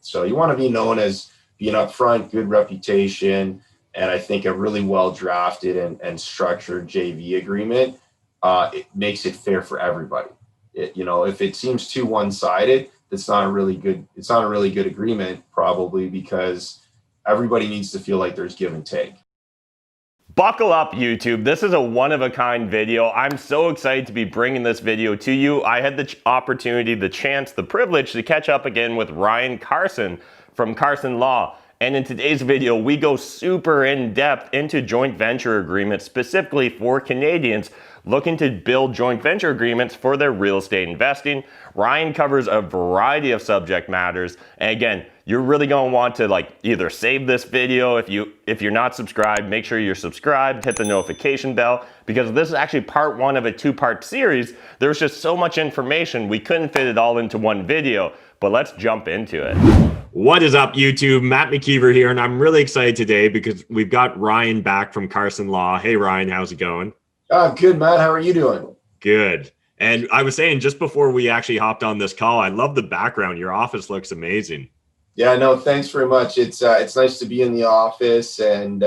So you want to be known as being upfront, good reputation, and I think a really well drafted and structured JV agreement, it makes it fair for everybody. If it seems too one-sided, it's not a really good agreement, probably, because everybody needs to feel like there's give and take. Buckle up, YouTube. This is a one-of-a-kind video. I'm so excited to be bringing this video to you. I had the opportunity, the chance, the privilege to catch up again with Ryan Carson from Carson Law. And in today's video, we go super in-depth into joint venture agreements, specifically for Canadians looking to build joint venture agreements for their real estate investing. Ryan covers a variety of subject matters. And again, you're really going to want to either save this video. If you're not subscribed, make sure you're subscribed, hit the notification bell, because this is actually part one of a two-part series. There's just so much information, we couldn't fit it all into one video, but let's jump into it. What is up, YouTube? Matt McKeever here, and I'm really excited today because we've got Ryan back from Carson Law. Hey, Ryan, how's it going? Good, Matt. How are you doing? Good. And I was saying just before we actually hopped on this call, I love the background. Your office looks amazing. Yeah, no, thanks very much. It's nice to be in the office, and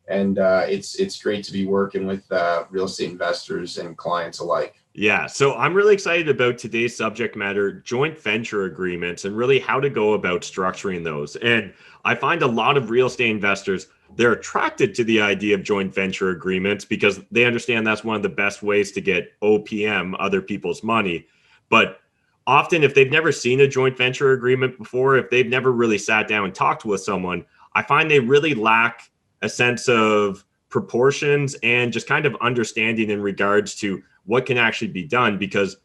it's great to be working with real estate investors and clients alike. Yeah, so I'm really excited about today's subject matter, joint venture agreements, and really how to go about structuring those. And I find a lot of real estate investors, they're attracted to the idea of joint venture agreements because they understand that's one of the best ways to get OPM, other people's money. But often, if they've never seen a joint venture agreement before, if they've never really sat down and talked with someone, I find they really lack a sense of proportions and just kind of understanding in regards to what can actually be done. Because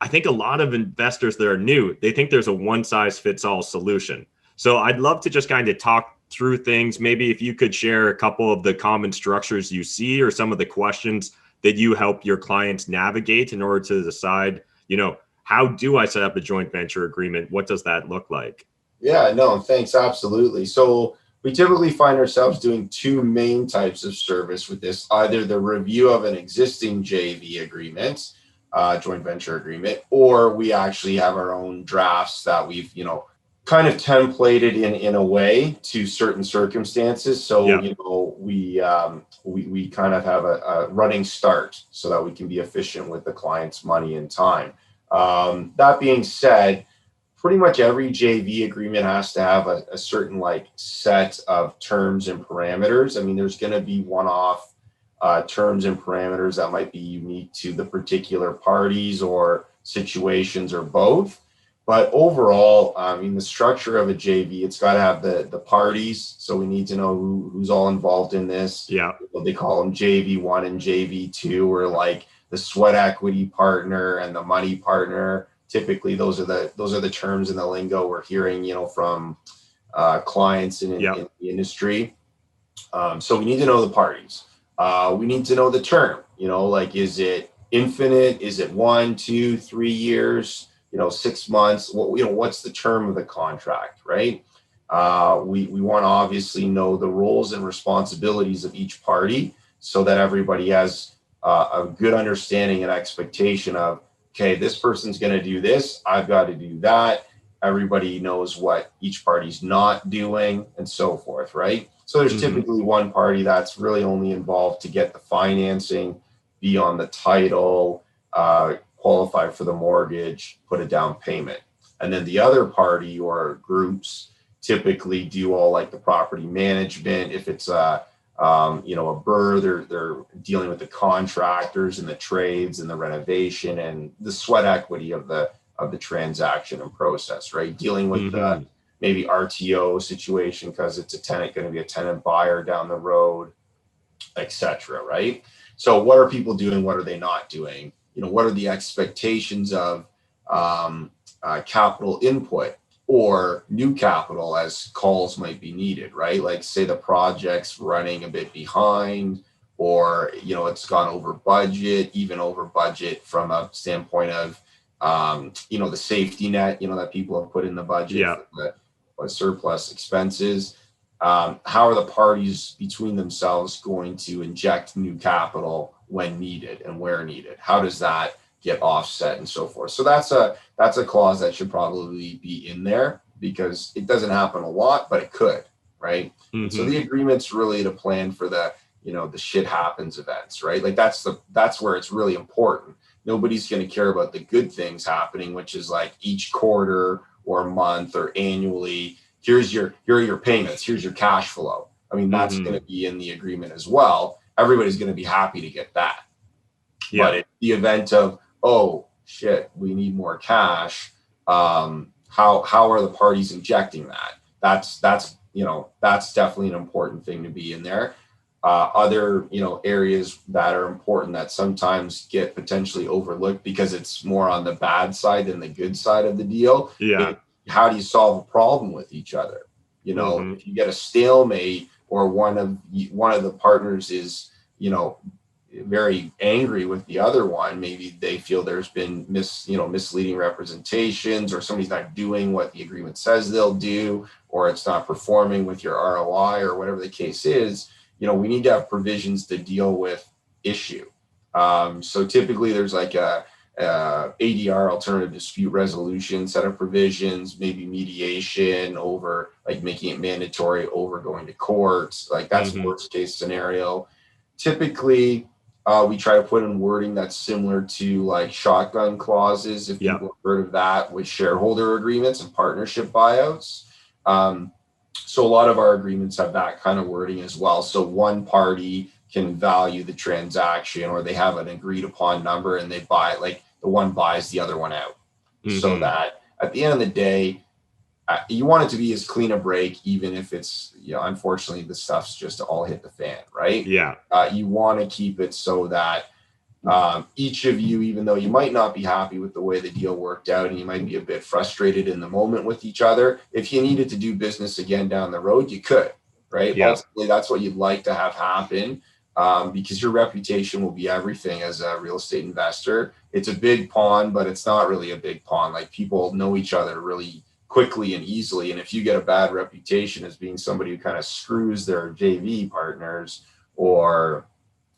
I think a lot of investors that are new, they think there's a one-size-fits-all solution. So I'd love to just kind of talk through things. Maybe if you could share a couple of the common structures you see or some of the questions that you help your clients navigate in order to decide, how do I set up a joint venture agreement? What does that look like? Yeah, no, thanks. Absolutely. So we typically find ourselves doing two main types of service with this, either the review of an existing JV agreement, joint venture agreement, or we actually have our own drafts that we've, kind of templated in a way to certain circumstances. So, Yeah. We kind of have a running start so that we can be efficient with the client's money and time. That being said, pretty much every JV agreement has to have a certain set of terms and parameters. I mean, there's going to be one-off terms and parameters that might be unique to the particular parties or situations or both. But overall, the structure of a JV, it's got to have the parties. So we need to know who's all involved in this. Yeah. What they call them JV1 and JV2, or the sweat equity partner and the money partner. Typically, those are the terms in the lingo we're hearing, from clients in the industry. So we need to know the parties. We need to know the term. Is it infinite? Is it 1, 2, 3 years? 6 months? What's the term of the contract, right? We want to obviously know the roles and responsibilities of each party so that everybody has a good understanding and expectation of, okay, this person's going to do this, I've got to do that. Everybody knows what each party's not doing and so forth, right? So there's typically one party that's really only involved to get the financing, be on the title, qualify for the mortgage, put a down payment. And then the other party or groups typically do all the property management. If it's a BRRRR, they're dealing with the contractors and the trades and the renovation and the sweat equity of the transaction and process, right? Dealing with the maybe RTO situation because it's going to be a tenant buyer down the road, etc. Right? So what are people doing? What are they not doing? What are the expectations of capital input or new capital as calls might be needed, right? Say the project's running a bit behind, or, it's gone over budget, even over budget from a standpoint of, the safety net, that people have put in the budget for the surplus expenses. How are the parties between themselves going to inject new capital when needed and where needed? How does that get offset and so forth? So that's a clause that should probably be in there. because it doesn't happen a lot, but it could, right? Mm-hmm. So the agreement's really to plan for the, the shit happens events, right? Like that's where it's really important. Nobody's going to care about the good things happening, which is like each quarter or month or annually, here are your payments, here's your cash flow. I mean, that's going to be in the agreement as well. Everybody's going to be happy to get that. Yeah. But in the event of, oh shit, we need more cash, how are the parties injecting that? That's definitely an important thing to be in there. Other areas that are important that sometimes get potentially overlooked because it's more on the bad side than the good side of the deal. Yeah. How do you solve a problem with each other? If you get a stalemate or one of the partners is very angry with the other one, maybe they feel there's been misleading representations, or somebody's not doing what the agreement says they'll do, or it's not performing with your ROI, or whatever the case is. We need to have provisions to deal with issue. So typically there's like a ADR, alternative dispute resolution, set of provisions, maybe mediation over, like making it mandatory over going to courts. Like that's worst case scenario. Typically, we try to put in wording that's similar to like shotgun clauses, if people have heard of that, with shareholder agreements and partnership buyouts. So a lot of our agreements have that kind of wording as well. So one party can value the transaction, or they have an agreed upon number and they buy it, like the one buys the other one out. So that at the end of the day, you want it to be as clean a break, even if it's, unfortunately the stuff's just all hit the fan, right? Yeah. You want to keep it so that each of you, even though you might not be happy with the way the deal worked out and you might be a bit frustrated in the moment with each other, if you needed to do business again down the road, you could, right? Yeah. Ultimately, that's what you'd like to have happen, because your reputation will be everything as a real estate investor. It's a big pond, but it's not really a big pond. Like, people know each other really quickly and easily. And if you get a bad reputation as being somebody who kind of screws their JV partners, or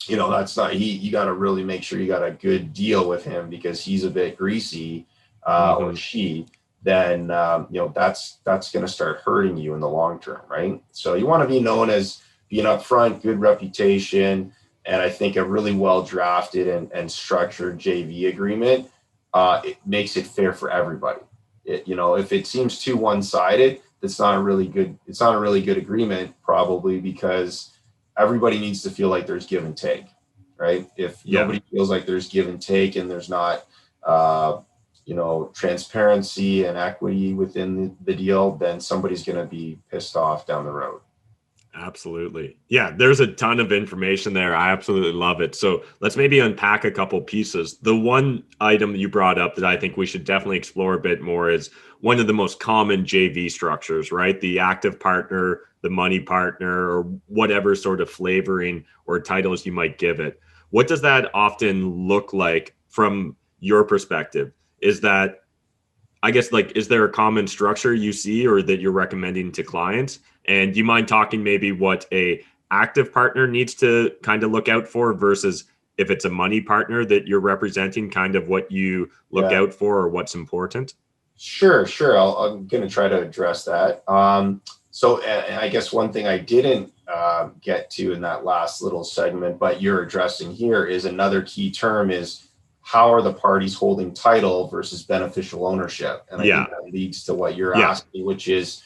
that's not, you got to really make sure you got a good deal with him because he's a bit greasy, or she, then that's going to start hurting you in the long term, right? So you want to be known as being upfront, good reputation, and I think a really well drafted and structured JV agreement, it makes it fair for everybody. If it seems too one-sided, it's not a really good agreement, probably, because everybody needs to feel like there's give and take, right? If nobody feels like there's give and take, and there's not transparency and equity within the deal, then somebody's going to be pissed off down the road. Absolutely. Yeah, there's a ton of information there. I absolutely love it. So let's maybe unpack a couple pieces. The one item you brought up that I think we should definitely explore a bit more is one of the most common JV structures, right? The active partner, the money partner, or whatever sort of flavoring or titles you might give it. What does that often look like from your perspective? Is that, I guess, like, is there a common structure you see or that you're recommending to clients? And do you mind talking maybe what a active partner needs to kind of look out for versus if it's a money partner that you're representing, kind of what you look out for or what's important? Sure. I'm going to try to address that. So I guess one thing I didn't get to in that last little segment, but you're addressing here, is another key term is, how are the parties holding title versus beneficial ownership? And I think that leads to what you're asking, which is,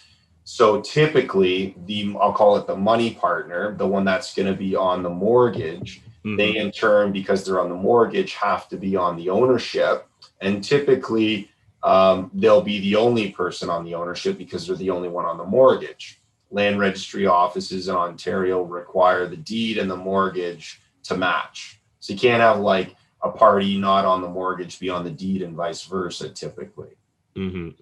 so typically I'll call it the money partner, the one that's going to be on the mortgage, they in turn, because they're on the mortgage, have to be on the ownership. And typically they'll be the only person on the ownership because they're the only one on the mortgage. Land registry offices in Ontario require the deed and the mortgage to match. So you can't have like a party not on the mortgage be on the deed and vice versa, typically.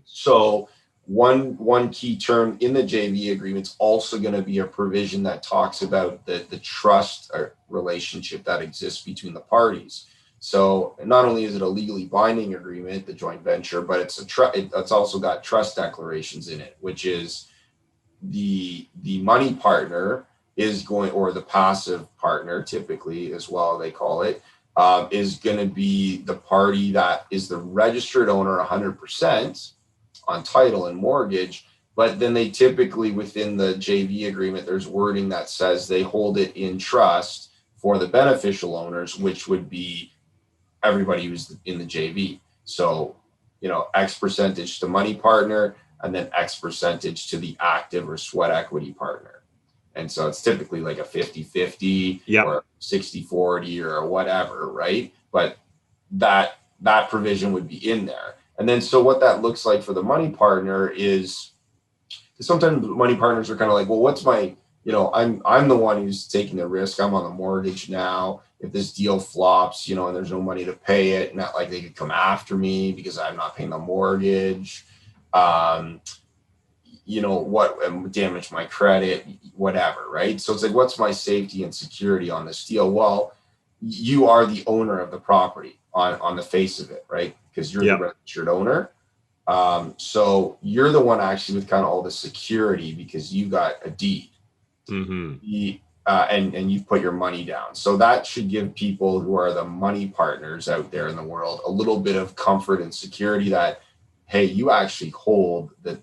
So one key term in the JV agreement is also going to be a provision that talks about the trust relationship that exists between the parties. So not only is it a legally binding agreement, the joint venture, but it's also got trust declarations in it, which is the money partner is going, or the passive partner typically as well, they call it, is going to be the party that is the registered owner 100% on title and mortgage, but then they typically within the JV agreement, there's wording that says they hold it in trust for the beneficial owners, which would be everybody who's in the JV. So, X percentage to money partner, and then X percentage to the active or sweat equity partner. And so it's typically like a 50-50 or 60-40 or whatever, right? But that provision would be in there. And then so what that looks like for the money partner is, sometimes money partners are kind of like, well, what's my, I'm the one who's taking the risk. I'm on the mortgage now. If this deal flops, and there's no money to pay it, not like they could come after me because I'm not paying the mortgage. What damage my credit, whatever, right? So it's like, what's my safety and security on this deal? Well, you are the owner of the property on the face of it, right? Because you're the registered owner. So you're the one actually with kind of all the security because you got a deed. And you put your money down. So that should give people who are the money partners out there in the world a little bit of comfort and security that, hey, you actually hold the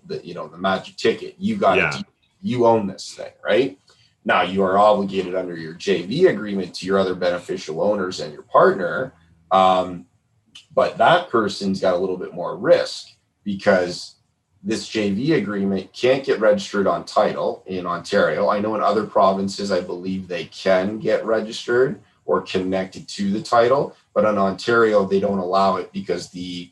magic ticket. You got a deed. You own this thing, right? Now you are obligated under your JV agreement to your other beneficial owners and your partner. But that person's got a little bit more risk because this JV agreement can't get registered on title in Ontario. I know in other provinces, I believe they can get registered or connected to the title, but in Ontario, they don't allow it because the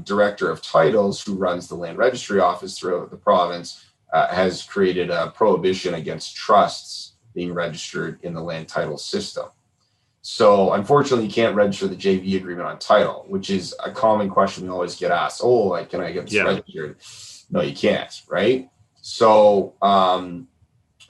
director of titles who runs the land registry office throughout the province has created a prohibition against trusts being registered in the land title system. So unfortunately, you can't register the JV agreement on title, which is a common question we always get asked. Oh, can I get this registered? No, you can't, right? So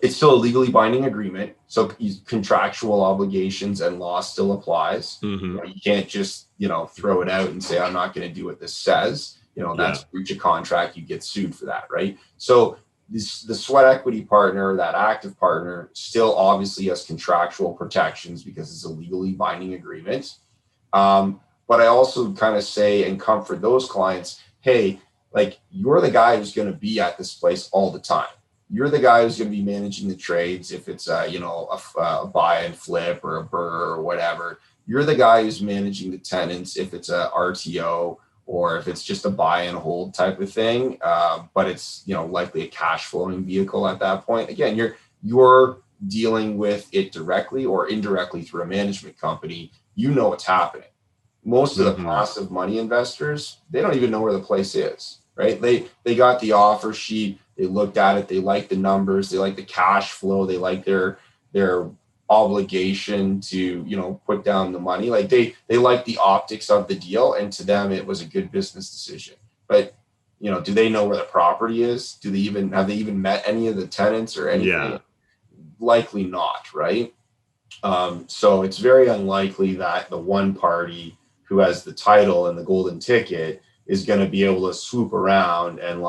it's still a legally binding agreement. So contractual obligations and law still applies. You can't just, throw it out and say, I'm not going to do what this says. That's breach of contract. You get sued for that, right? So the sweat equity partner, that active partner, still obviously has contractual protections because it's a legally binding agreement. But I also kind of say and comfort those clients, hey, you're the guy who's going to be at this place all the time. You're the guy who's going to be managing the trades. If it's a buy and flip or a burr or whatever, you're the guy who's managing the tenants. If it's a RTO, or if it's just a buy and hold type of thing, but it's likely a cash flowing vehicle at that point. Again, you're dealing with it directly or indirectly through a management company. You know what's happening. Most of the passive money investors, they don't even know where the place is, right? They got the offer sheet, they looked at it, they like the numbers, they like the cash flow, they like their obligation to put down the money. They like the optics of the deal, and to them it was a good business decision. But do they know where the property is? Have they even met any of the tenants or anything? Likely not, right? So it's very unlikely that the one party who has the title and the golden ticket is going to be able to swoop around and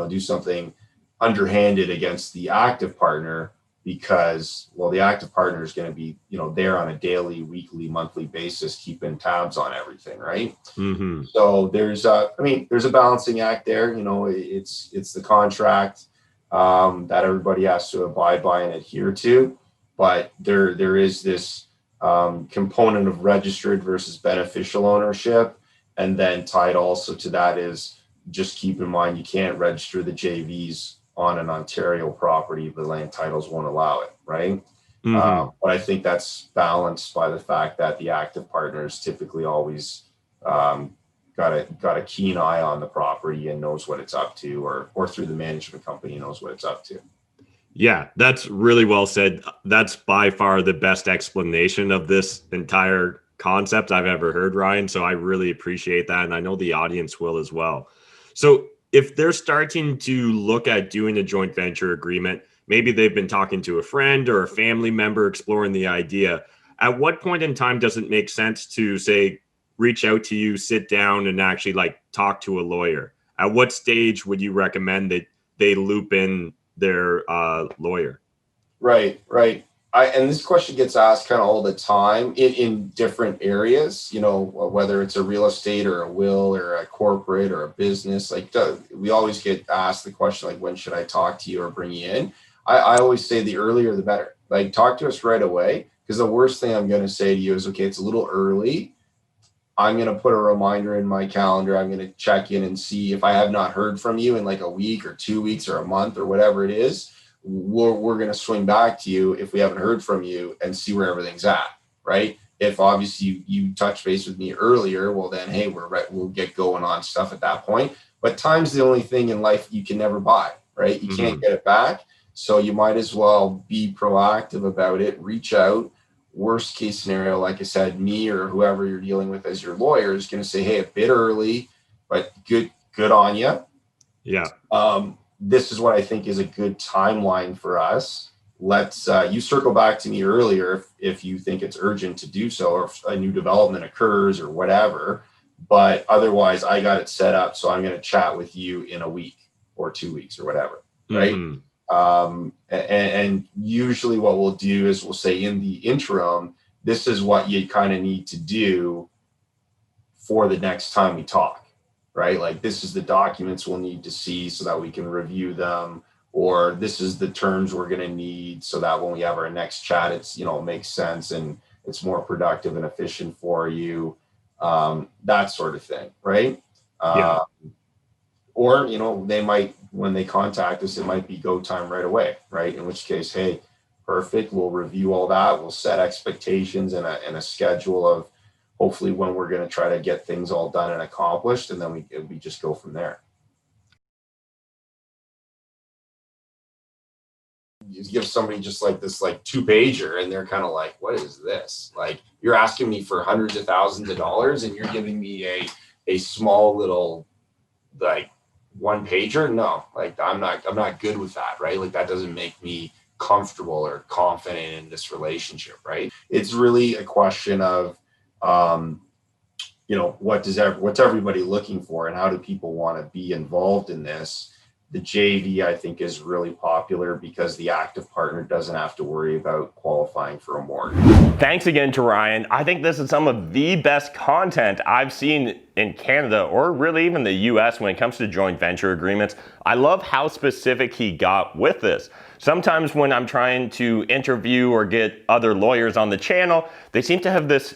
do something underhanded against the active partner, because the active partner is going to be there on a daily, weekly, monthly basis, keeping tabs on everything, right? So there's a balancing act there. It's the contract that everybody has to abide by and adhere to, but there is this component of registered versus beneficial ownership, and then tied also to that is, just keep in mind, you can't register the JVs on an Ontario property. The land titles won't allow it, right? But I think that's balanced by the fact that the active partners typically always got a keen eye on the property and knows what it's up to, or through the management company knows what it's up to. Yeah, that's really well said. That's by far the best explanation of this entire concept I've ever heard, Ryan. So I really appreciate that. And I know the audience will as well. So if they're starting to look at doing a joint venture agreement, maybe they've been talking to a friend or a family member exploring the idea, at what point in time does it make sense to say, reach out to you, sit down and actually talk to a lawyer? At what stage would you recommend that they loop in their lawyer? Right. and this question gets asked kind of all the time in different areas, you know, whether it's a real estate or a will or a corporate or a business, like we always get asked the question, like, when should I talk to you or bring you in? I always say the earlier, the better. Like, talk to us right away. Because the worst thing I'm going to say to you is, okay, it's a little early. I'm going to put a reminder in my calendar. I'm going to check in and see if I have not heard from you in like a week or 2 weeks or a month or whatever it is. We're going to swing back to you if we haven't heard from you and see where everything's at, right? If obviously you touch base with me earlier, well then, hey, we'll get going on stuff at that point. But time's the only thing in life you can never buy, right? You can't get it back. So you might as well be proactive about it, reach out. Worst case scenario, like I said, me or whoever you're dealing with as your lawyer is going to say, hey, a bit early, but good on you. Yeah. This is what I think is a good timeline for us. Let's you circle back to me earlier if you think it's urgent to do so, or if a new development occurs or whatever. But otherwise, I got it set up, so I'm going to chat with you in a week or 2 weeks or whatever, right? And usually what we'll do is we'll say, in the interim, this is what you kind of need to do for the next time we talk, right? Like, this is the documents we'll need to see so that we can review them, or this is the terms we're going to need so that when we have our next chat, it's, you know, it makes sense and it's more productive and efficient for you, that sort of thing, right? Or, you know, they might, when they contact us, it might be go time right away, right? In which case, hey, perfect. We'll review all that. We'll set expectations and a schedule of hopefully when we're going to try to get things all done and accomplished. And then we just go from there. You give somebody just like this, like 2-pager, and they're kind of like, what is this? Like, you're asking me for hundreds of thousands of dollars and you're giving me a small little, like, 1-pager? No, like, I'm not good with that, right? Like, that doesn't make me comfortable or confident in this relationship, right? It's really a question of, you know, what's everybody looking for and how do people want to be involved in this? The JV, I think, is really popular because the active partner doesn't have to worry about qualifying for a mortgage. Thanks again to Ryan. I think this is some of the best content I've seen in Canada, or really even the US, when it comes to joint venture agreements. I love how specific he got with this. Sometimes when I'm trying to interview or get other lawyers on the channel, they seem to have this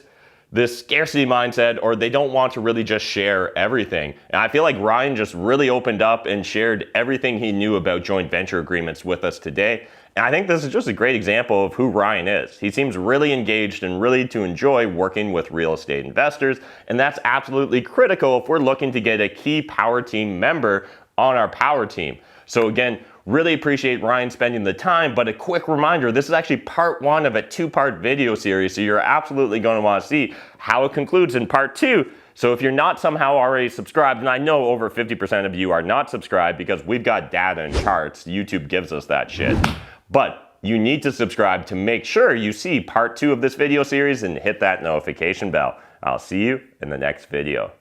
scarcity mindset, or they don't want to really just share everything. And I feel like Ryan just really opened up and shared everything he knew about joint venture agreements with us today. And I think this is just a great example of who Ryan is. He seems really engaged and really to enjoy working with real estate investors. And that's absolutely critical if we're looking to get a key power team member on our power team. So again, really appreciate Ryan spending the time, but a quick reminder, this is actually part 1 of a 2-part video series, so you're absolutely going to want to see how it concludes in part 2. So if you're not somehow already subscribed, and I know over 50% of you are not subscribed because we've got data and charts, YouTube gives us that shit, but you need to subscribe to make sure you see part 2 of this video series and hit that notification bell. I'll see you in the next video.